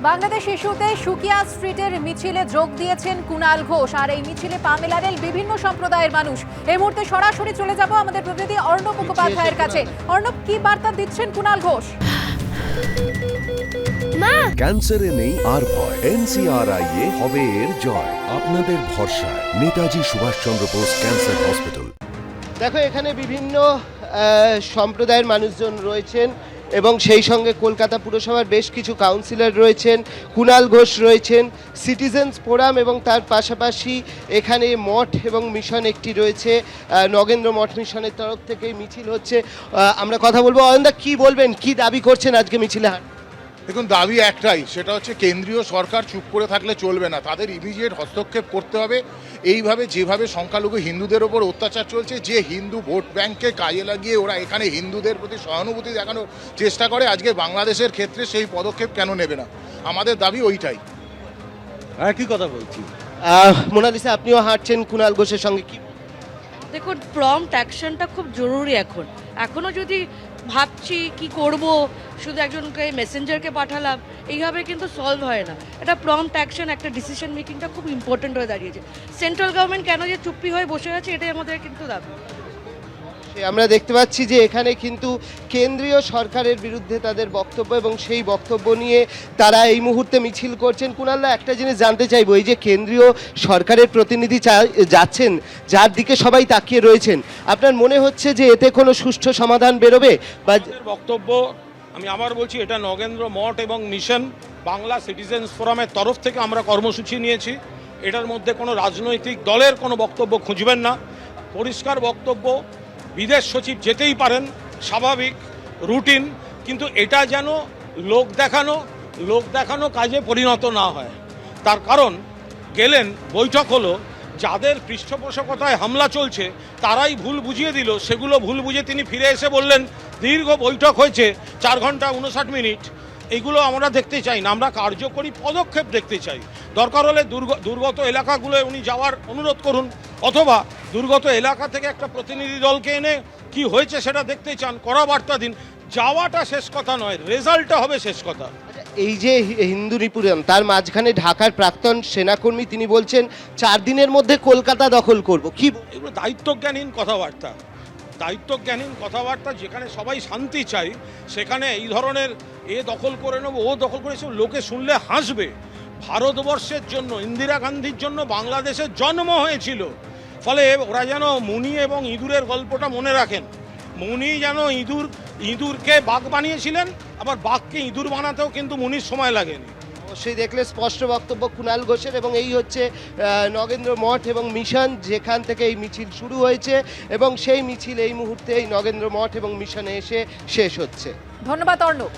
বাংলাদেশ ইস্যুতে সুকিয়া স্ট্রিটের মিছিলে যোগ দিয়েছেন কুণাল ঘোষ, আর এই মিছিলে পা মেলালেন বিভিন্ন সম্প্রদায়ের মানুষ। এই মুহূর্তে সরাসরি চলে যাব আমাদের প্রতিনিধি অর্ণব মুখোপাধ্যায়ের কাছে। অর্ণব, কি বার্তা দিচ্ছেন কুণাল ঘোষ? ক্যান্সারে নেই আর ভয়, NCRI এ হবে এর জয়। আপনাদের ভরসা নেতাজি সুভাষচন্দ্র বোস ক্যান্সার হসপিটাল। দেখো, এখানে বিভিন্ন সম্প্রদায়ের মানুষজন রয়েছেন এবং সেই সঙ্গে কলকাতা পুরসভার বেশ কিছু কাউন্সিলর রয়েছেন, কুণাল ঘোষ রয়েছেন, সিটিজেন্স ফোরাম এবং তার পাশাপাশি এখানে মঠ এবং মিশন একটি রয়েছে, নগেন্দ্র মঠ মিশনের তরফ থেকে মিছিল হচ্ছে। আমরা কথা বলবো। অয়নদা, কি বলবেন, কি দাবি করছেন আজকে মিছিলে? দেখুন, দাবি একটাই, সেটা হচ্ছে কেন্দ্রীয় সরকার চুপ করে থাকলে চলবে না, তাদের ইমিডিয়েট হস্তক্ষেপ করতে হবে। এইভাবে যেভাবে সংখ্যালঘু হিন্দুদের ওপর অত্যাচার চলছে, যে হিন্দু ভোট ব্যাংককে কাজে লাগিয়ে ওরা এখানে হিন্দুদের প্রতি সহানুভূতি দেখানোর চেষ্টা করে, আজকে বাংলাদেশের ক্ষেত্রে সেই পদক্ষেপ কেন নেবে না? আমাদের দাবি ওইটাই। একই কথা বলছি। মোনালিসা, আপনিও হাঁটছেন কুণাল ঘোষের সঙ্গে, কি? দেখুন, প্রম্পট অ্যাকশনটা খুব জরুরি এখনও যদি ভাবছি কি করব, শুধু একজনকে মেসেঞ্জারকে পাঠালাম, এইভাবে কিন্তু সলভ হয় না। এটা প্রম্পট অ্যাকশন, একটা ডিসিশন মেকিংটা খুব ইম্পর্টেন্ট হয়ে দাঁড়িয়েছে। সেন্ট্রাল গভর্নমেন্ট কেন যে চুপ্পি হয়ে বসে আছে, এটাই আমাদের কিন্তু দাবি। আমরা দেখতে পাচ্ছি যে এখানে কিন্তু কেন্দ্রীয় সরকারের বিরুদ্ধে তাদের বক্তব্য, এবং সেই বক্তব্য নিয়ে তারা এই মুহূর্তে মিছিল করছেন। কুণালদা, একটা জিনিস জানতে চাইবো, এই যে কেন্দ্রীয় সরকারের প্রতিনিধি যাচ্ছেন, যার দিকে সবাই তাকিয়ে রয়েছেন, আপনার মনে হচ্ছে যে এতে কোনো সুষ্ঠু সমাধান বেরোবে? বা বক্তব্য আমি আবার বলছি, এটা নগেন্দ্র মঠ এবং মিশন বাংলা সিটিজেন্স ফোরামের তরফ থেকে আমরা কর্মসূচি নিয়েছি। এটার মধ্যে কোনো রাজনৈতিক দলের কোনো বক্তব্য খুঁজবেন না, পরিষ্কার বক্তব্য। বিদেশ সচিব যেতেই পারেন, স্বাভাবিক রুটিন, কিন্তু এটা যেন লোক দেখানো কাজে পরিণত না হয়। তার কারণ গেলেন, বৈঠক হলো, যাদের পৃষ্ঠপোষকতায় হামলা চলছে তারাই ভুল বুঝিয়ে দিল, সেগুলো ভুল বুঝে তিনি ফিরে এসে বললেন দীর্ঘ বৈঠক হয়েছে 4 ঘন্টা 59 মিনিট। এইগুলো আমরা দেখতে চাই না, আমরা কার্যকরী পদক্ষেপ দেখতে চাই। দরকার হলে দুর্গত এলাকাগুলোয় উনি যাওয়ার অনুরোধ করুন, অথবা দুর্গত এলাকা থেকে একটা প্রতিনিধি দলকে এনে কি হয়েছে সেটা দেখতে চান, কড়া বার্তা দিন। যাওয়াটা শেষ কথা নয়, রেজাল্টটা হবে শেষ কথা। এই যে হিন্দু নিপীড়ন, তার মাঝখানে ঢাকার প্রাক্তন সেনাকর্মী তিনি বলছেন 4 দিনের মধ্যে কলকাতা দখল করব। কি এগুলো দায়িত্বজ্ঞানহীন কথাবার্তা। যেখানে সবাই শান্তি চাই, সেখানে এই ধরনের দখল করে নেবো, ও দখল করে, সব লোকে শুনলে হাসবে। ভারতবর্ষের জন্য, ইন্দিরা গান্ধীর জন্য বাংলাদেশের জন্ম হয়েছিল। ফলে ওরা যেন মুনি এবং ইঁদুরের গল্পটা মনে রাখেন। মুনি যেন ইঁদুরকে বাঘ বানিয়েছিলেন, আবার বাঘকে ইঁদুর বানাতেও কিন্তু মুনির সময় লাগেনি। অবশ্যই দেখলে স্পষ্ট বক্তব্য কুণাল ঘোষের, এবং এই হচ্ছে নগেন্দ্র মঠ এবং মিশন, যেখান থেকে এই মিছিল শুরু হয়েছে, এবং সেই মিছিল এই মুহূর্তে এই নগেন্দ্র মঠ এবং মিশনে এসে শেষ হচ্ছে। ধন্যবাদ অর্ণব।